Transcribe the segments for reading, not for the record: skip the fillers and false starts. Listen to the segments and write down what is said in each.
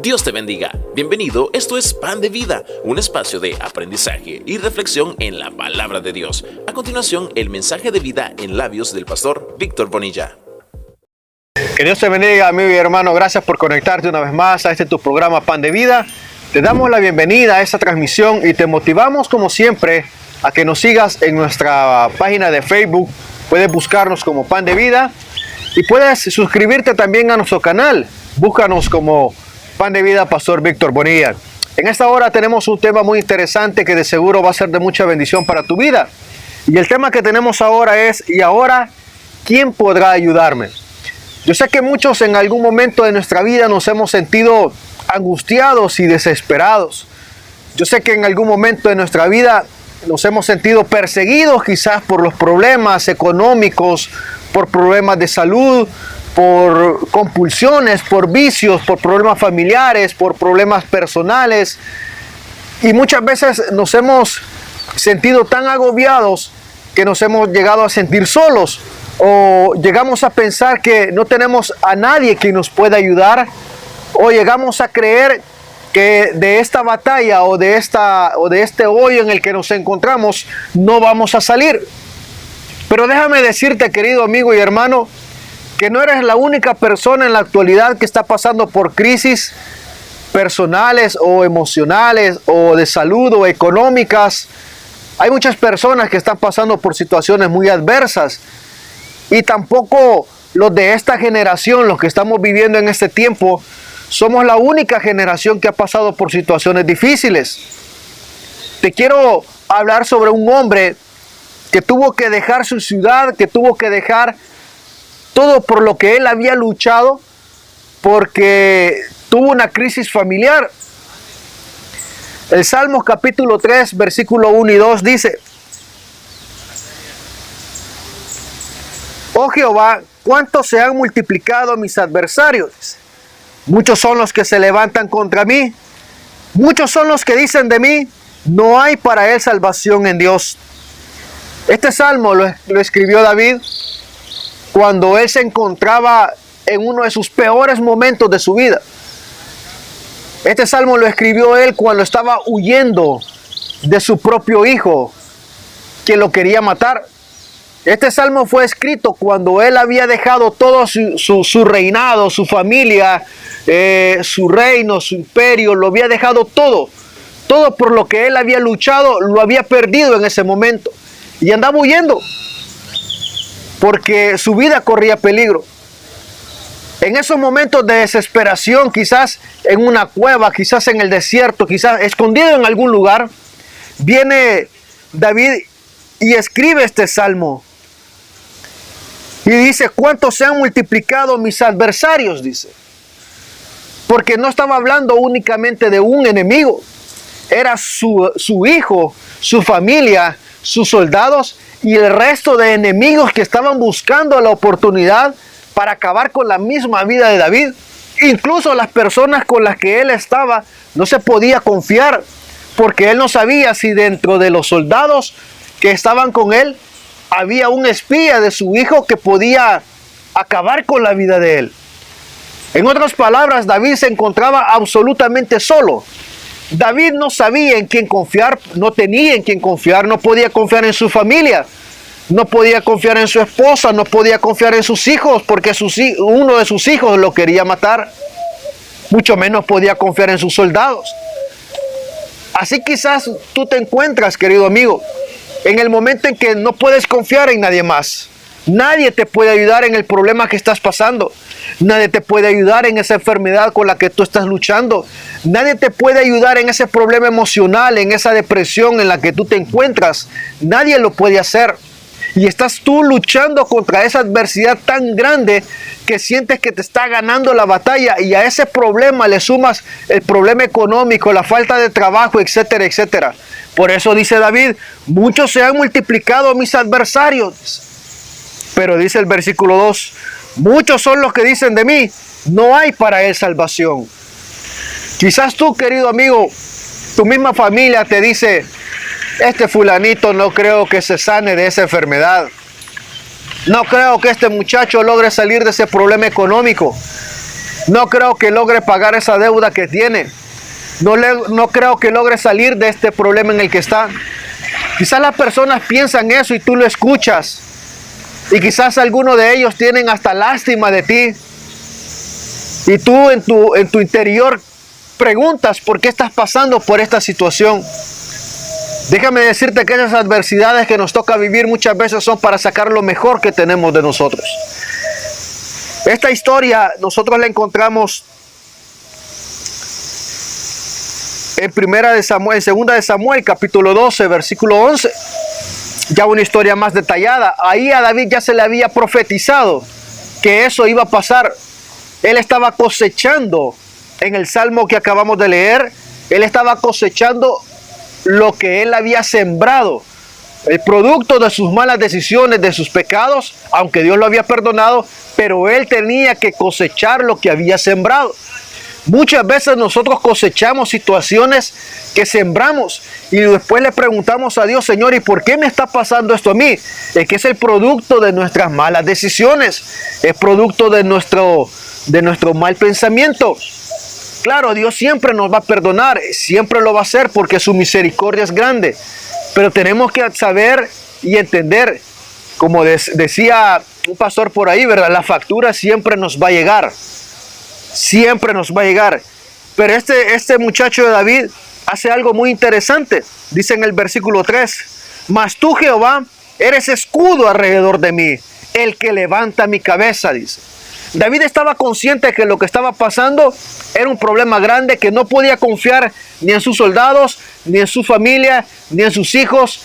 Dios te bendiga. Bienvenido, esto es Pan de Vida, un espacio de aprendizaje y reflexión en la palabra de Dios. A continuación, el mensaje de vida en labios del pastor Víctor Bonilla. Que Dios te bendiga, amigo y hermano. Gracias por conectarte una vez más a tu programa Pan de Vida. Te damos la bienvenida a esta transmisión y te motivamos, como siempre, a que nos sigas en nuestra página de Facebook. Puedes buscarnos como Pan de Vida y puedes suscribirte también a nuestro canal. Búscanos como Pan de Vida, Pastor Víctor Bonilla. En esta hora tenemos un tema muy interesante que de seguro va a ser de mucha bendición para tu vida. Y el tema que tenemos ahora es: ¿y ahora quién podrá ayudarme? Yo sé que muchos en algún momento de nuestra vida nos hemos sentido angustiados y desesperados. Yo sé que en algún momento de nuestra vida nos hemos sentido perseguidos quizás por los problemas económicos, por problemas de salud, por compulsiones, por vicios, por problemas familiares, por problemas personales. Y muchas veces nos hemos sentido tan agobiados que nos hemos llegado a sentir solos, o llegamos a pensar que no tenemos a nadie que nos pueda ayudar, o llegamos a creer que de esta batalla o de este hoyo en el que nos encontramos no vamos a salir. Pero déjame decirte, querido amigo y hermano, que no eres la única persona en la actualidad que está pasando por crisis personales o emocionales o de salud o económicas. Hay muchas personas que están pasando por situaciones muy adversas, y tampoco los de esta generación, los que estamos viviendo en este tiempo, somos la única generación que ha pasado por situaciones difíciles. Te quiero hablar sobre un hombre que tuvo que dejar su ciudad, que tuvo que dejar todo por lo que él había luchado, porque tuvo una crisis familiar. El Salmos capítulo 3, versículo 1 y 2 dice: Oh Jehová, ¿cuántos se han multiplicado mis adversarios? Muchos son los que se levantan contra mí. Muchos son los que dicen de mí: no hay para él salvación en Dios. Este salmo lo escribió David cuando él se encontraba en uno de sus peores momentos de su vida. Este salmo lo escribió él cuando estaba huyendo de su propio hijo, que lo quería matar. Este salmo fue escrito cuando él había dejado todo su reinado, su familia, su reino, su imperio, lo había dejado todo. Todo por lo que él había luchado, lo había perdido en ese momento. Y andaba huyendo, porque su vida corría peligro. En esos momentos de desesperación, quizás en una cueva, quizás en el desierto, quizás escondido en algún lugar, viene David y escribe este salmo. Y dice: ¿cuántos se han multiplicado mis adversarios? Dice. Porque no estaba hablando únicamente de un enemigo. Era su hijo, su familia, sus soldados y el resto de enemigos que estaban buscando la oportunidad para acabar con la misma vida de David. Incluso las personas con las que él estaba no se podía confiar, porque él no sabía si dentro de los soldados que estaban con él había un espía de su hijo que podía acabar con la vida de él. En otras palabras, David se encontraba absolutamente solo. David no sabía en quién confiar, no tenía en quién confiar, no podía confiar en su familia, no podía confiar en su esposa, no podía confiar en sus hijos, porque uno de sus hijos lo quería matar. Mucho menos podía confiar en sus soldados. Así quizás tú te encuentras, querido amigo, en el momento en que no puedes confiar en nadie más. Nadie te puede ayudar en el problema que estás pasando. Nadie te puede ayudar en esa enfermedad con la que tú estás luchando. Nadie te puede ayudar en ese problema emocional, en esa depresión en la que tú te encuentras. Nadie lo puede hacer. Y estás tú luchando contra esa adversidad tan grande que sientes que te está ganando la batalla, y a ese problema le sumas el problema económico, la falta de trabajo, etcétera, etcétera. Por eso dice David: muchos se han multiplicado mis adversarios. Pero dice el versículo 2: muchos son los que dicen de mí: no hay para él salvación. Quizás tú, querido amigo, tu misma familia te dice: este fulanito no creo que se sane de esa enfermedad. No creo que este muchacho logre salir de ese problema económico. No creo que logre pagar esa deuda que tiene. No creo que logre salir de este problema en el que está. Quizás las personas piensan eso y tú lo escuchas. Y quizás algunos de ellos tienen hasta lástima de ti. Y tú en tu interior preguntas por qué estás pasando por esta situación. Déjame decirte que esas adversidades que nos toca vivir muchas veces son para sacar lo mejor que tenemos de nosotros. Esta historia nosotros la encontramos en segunda de Samuel, capítulo 12, versículo 11. Ya una historia más detallada. Ahí a David ya se le había profetizado que eso iba a pasar. Él estaba cosechando, en el salmo que acabamos de leer, él estaba cosechando lo que él había sembrado. El producto de sus malas decisiones, de sus pecados, aunque Dios lo había perdonado, pero él tenía que cosechar lo que había sembrado. Muchas veces nosotros cosechamos situaciones que sembramos y después le preguntamos a Dios, Señor, ¿y por qué me está pasando esto a mí? Es que es el producto de nuestras malas decisiones, es producto de nuestro mal pensamiento. Claro, Dios siempre nos va a perdonar, siempre lo va a hacer porque su misericordia es grande, pero tenemos que saber y entender, como decía un pastor por ahí, ¿verdad? La factura siempre nos va a llegar. Siempre nos va a llegar. Pero este muchacho de David hace algo muy interesante. Dice en el versículo 3: mas tú, Jehová, eres escudo alrededor de mí, el que levanta mi cabeza, dice. David estaba consciente de que lo que estaba pasando era un problema grande, que no podía confiar ni en sus soldados, ni en su familia, ni en sus hijos,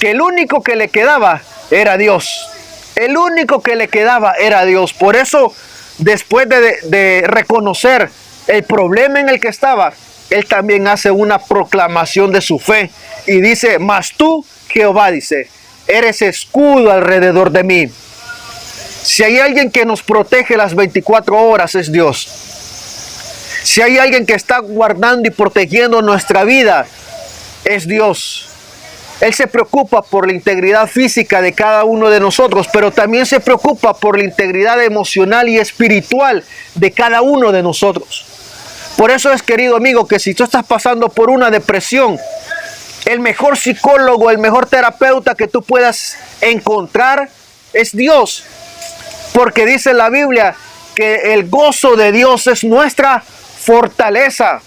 que el único que le quedaba era Dios. El único que le quedaba era Dios. Por eso, después de reconocer el problema en el que estaba, él también hace una proclamación de su fe y dice: mas tú, Jehová, dice, eres escudo alrededor de mí. Si hay alguien que nos protege las 24 horas, es Dios. Si hay alguien que está guardando y protegiendo nuestra vida, es Dios. Él se preocupa por la integridad física de cada uno de nosotros, pero también se preocupa por la integridad emocional y espiritual de cada uno de nosotros. Por eso es, querido amigo, que si tú estás pasando por una depresión, el mejor psicólogo, el mejor terapeuta que tú puedas encontrar es Dios. Porque dice la Biblia que el gozo de Dios es nuestra fortaleza.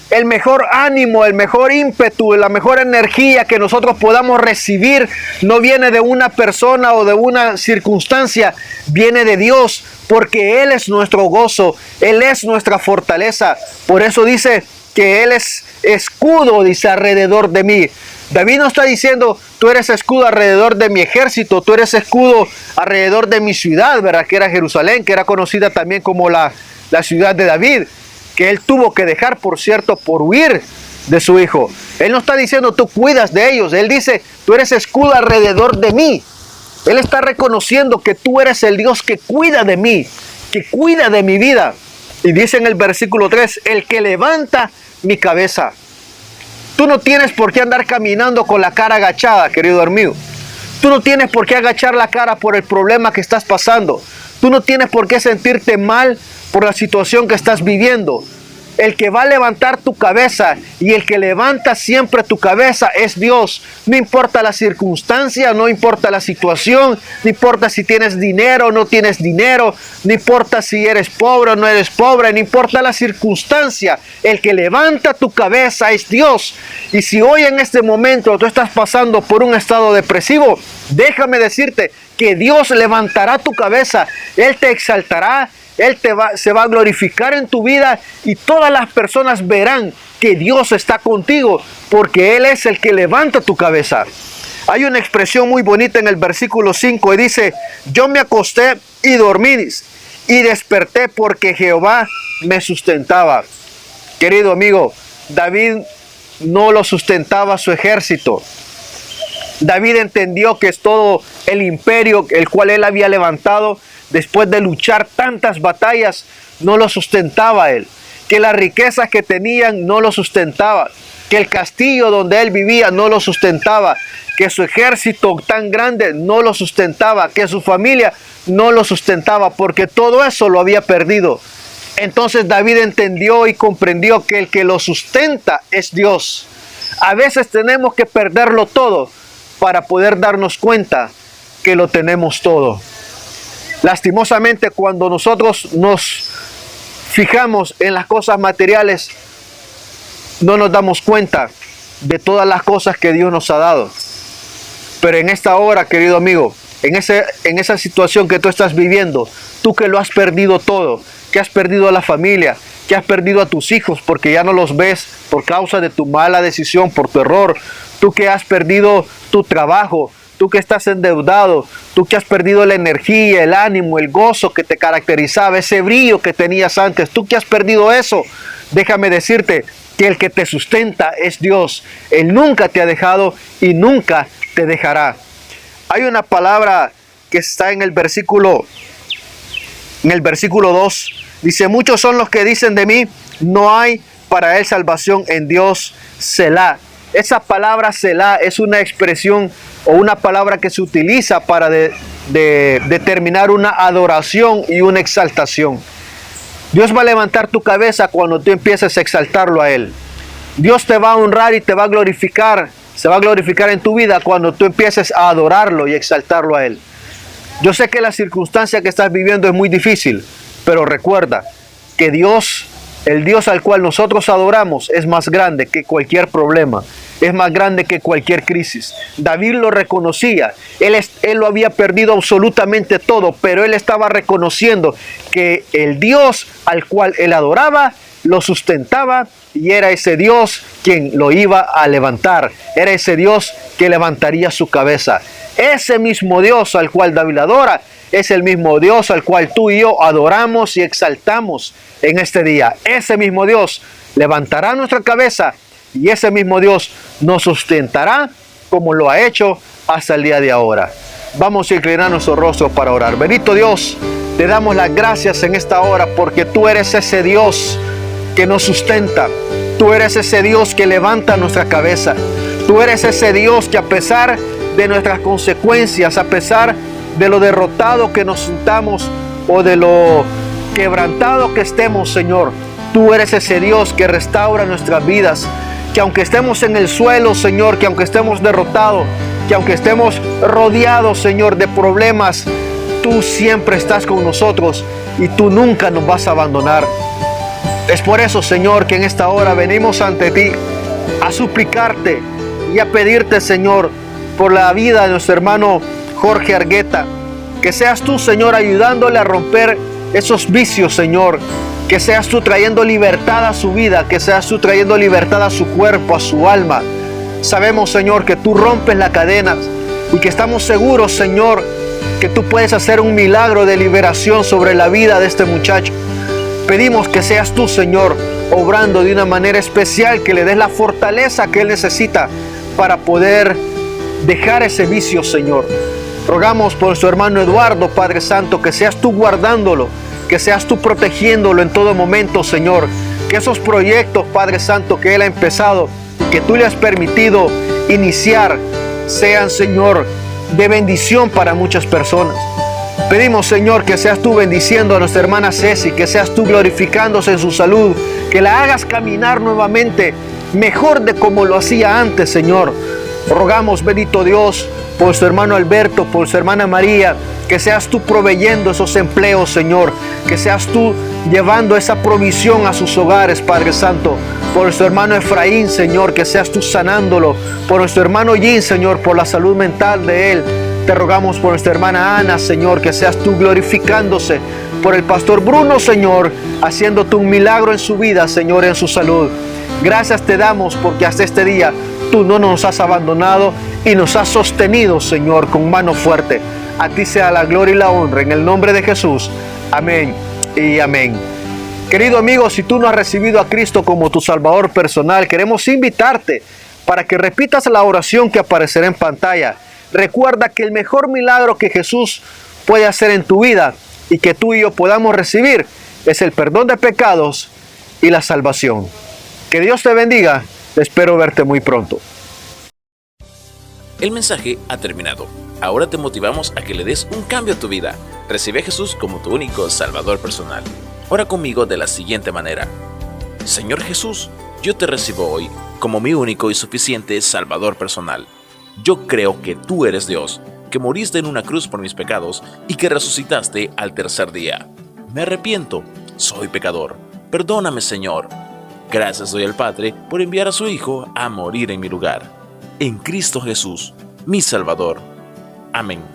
El mejor ánimo, el mejor ímpetu, la mejor energía que nosotros podamos recibir no viene de una persona o de una circunstancia, viene de Dios, porque Él es nuestro gozo, Él es nuestra fortaleza. Por eso dice que Él es escudo, dice, alrededor de mí. David no está diciendo: tú eres escudo alrededor de mi ejército, tú eres escudo alrededor de mi ciudad, ¿verdad? Que era Jerusalén, que era conocida también como la ciudad de David, que él tuvo que dejar, por cierto, por huir de su hijo. Él no está diciendo: tú cuidas de ellos. Él dice: tú eres escudo alrededor de mí. Él está reconociendo que tú eres el Dios que cuida de mí, que cuida de mi vida. Y dice en el versículo 3: el que levanta mi cabeza. Tú no tienes por qué andar caminando con la cara agachada, querido amigo. Tú no tienes por qué agachar la cara por el problema que estás pasando. Tú no tienes por qué sentirte mal por la situación que estás viviendo. El que va a levantar tu cabeza y el que levanta siempre tu cabeza es Dios. No importa la circunstancia, no importa la situación, no importa si tienes dinero o no tienes dinero, no importa si eres pobre o no eres pobre, no importa la circunstancia. El que levanta tu cabeza es Dios. Y si hoy en este momento tú estás pasando por un estado depresivo, déjame decirte que Dios levantará tu cabeza, Él te exaltará, Él se va a glorificar en tu vida y todas las personas verán que Dios está contigo porque Él es el que levanta tu cabeza. Hay una expresión muy bonita en el versículo 5 y dice: yo me acosté y dormí y desperté porque Jehová me sustentaba. Querido amigo, David no lo sustentaba su ejército. David entendió que es todo el imperio el cual él había levantado después de luchar tantas batallas, no lo sustentaba él. Que las riquezas que tenían no lo sustentaba. Que el castillo donde él vivía no lo sustentaba. Que su ejército tan grande no lo sustentaba. Que su familia no lo sustentaba, porque todo eso lo había perdido. Entonces David entendió y comprendió que el que lo sustenta es Dios. A veces tenemos que perderlo todo para poder darnos cuenta que lo tenemos todo. Lastimosamente, cuando nosotros nos fijamos en las cosas materiales, no nos damos cuenta de todas las cosas que Dios nos ha dado. Pero en esta hora, querido amigo, en esa situación que tú estás viviendo, tú que lo has perdido todo, que has perdido a la familia, que has perdido a tus hijos porque ya no los ves por causa de tu mala decisión, por tu error, tú que has perdido tu trabajo, tú que estás endeudado, tú que has perdido la energía, el ánimo, el gozo que te caracterizaba, ese brillo que tenías antes, tú que has perdido eso, déjame decirte que el que te sustenta es Dios. Él nunca te ha dejado y nunca te dejará. Hay una palabra que está en el versículo 2. Dice, muchos son los que dicen de mí, no hay para él salvación en Dios, Selah. Esa palabra Selah es una expresión o una palabra que se utiliza para determinar una adoración y una exaltación. Dios va a levantar tu cabeza cuando tú empieces a exaltarlo a Él. Dios te va a honrar y te va a glorificar. Se va a glorificar en tu vida cuando tú empieces a adorarlo y exaltarlo a Él. Yo sé que la circunstancia que estás viviendo es muy difícil, pero recuerda que Dios, el Dios al cual nosotros adoramos, es más grande que cualquier problema. Es más grande que cualquier crisis. David lo reconocía. Él lo había perdido absolutamente todo, pero él estaba reconociendo que el Dios al cual él adoraba lo sustentaba y era ese Dios quien lo iba a levantar. Era ese Dios que levantaría su cabeza. Ese mismo Dios al cual David adora es el mismo Dios al cual tú y yo adoramos y exaltamos en este día. Ese mismo Dios levantará nuestra cabeza y ese mismo Dios nos sustentará como lo ha hecho hasta el día de ahora. Vamos a inclinar nuestro rostro para orar. Bendito Dios, te damos las gracias en esta hora porque tú eres ese Dios que nos sustenta. Tú eres ese Dios que levanta nuestra cabeza. Tú eres ese Dios que a pesar de nuestras consecuencias, a pesar de lo derrotado que nos sintamos o de lo quebrantado que estemos, Señor, tú eres ese Dios que restaura nuestras vidas. Que aunque estemos en el suelo, Señor, que aunque estemos derrotados, que aunque estemos rodeados, Señor, de problemas, tú siempre estás con nosotros y tú nunca nos vas a abandonar. Es por eso, Señor, que en esta hora venimos ante ti a suplicarte y a pedirte, Señor, por la vida de nuestro hermano Jorge Argueta. Que seas tú, Señor, ayudándole a romper esos vicios, Señor. Que seas tú trayendo libertad a su vida, que seas tú trayendo libertad a su cuerpo, a su alma. Sabemos, Señor, que tú rompes las cadenas y que estamos seguros, Señor, que tú puedes hacer un milagro de liberación sobre la vida de este muchacho. Pedimos que seas tú, Señor, obrando de una manera especial, que le des la fortaleza que él necesita para poder dejar ese vicio, Señor. Rogamos por su hermano Eduardo, Padre Santo, que seas tú guardándolo, que seas tú protegiéndolo en todo momento, Señor. Que esos proyectos, Padre Santo, que él ha empezado, que tú le has permitido iniciar, sean, Señor, de bendición para muchas personas. Pedimos, Señor, que seas tú bendiciendo a nuestra hermana Ceci, que seas tú glorificándose en su salud, que la hagas caminar nuevamente mejor de como lo hacía antes, Señor. Rogamos, bendito Dios, por su hermano Alberto, por su hermana María, que seas tú proveyendo esos empleos, Señor, que seas tú llevando esa provisión a sus hogares, Padre Santo. Por nuestro hermano Efraín, Señor, que seas tú sanándolo. Por nuestro hermano Jim, Señor, por la salud mental de él. Te rogamos por nuestra hermana Ana, Señor, que seas tú glorificándose. Por el pastor Bruno, Señor, haciéndote un milagro en su vida, Señor, en su salud. Gracias te damos porque hasta este día tú no nos has abandonado y nos has sostenido, Señor, con mano fuerte. A ti sea la gloria y la honra en el nombre de Jesús. Amén y amén. Querido amigo, si tú no has recibido a Cristo como tu Salvador personal, queremos invitarte para que repitas la oración que aparecerá en pantalla. Recuerda que el mejor milagro que Jesús puede hacer en tu vida y que tú y yo podamos recibir es el perdón de pecados y la salvación. Que Dios te bendiga. Espero verte muy pronto. El mensaje ha terminado. Ahora te motivamos a que le des un cambio a tu vida. Recibe a Jesús como tu único Salvador personal. Ora conmigo de la siguiente manera. Señor Jesús, yo te recibo hoy como mi único y suficiente Salvador personal. Yo creo que tú eres Dios, que moriste en una cruz por mis pecados y que resucitaste al tercer día. Me arrepiento, soy pecador. Perdóname, Señor. Gracias doy al Padre por enviar a su Hijo a morir en mi lugar. En Cristo Jesús, mi Salvador. Amén.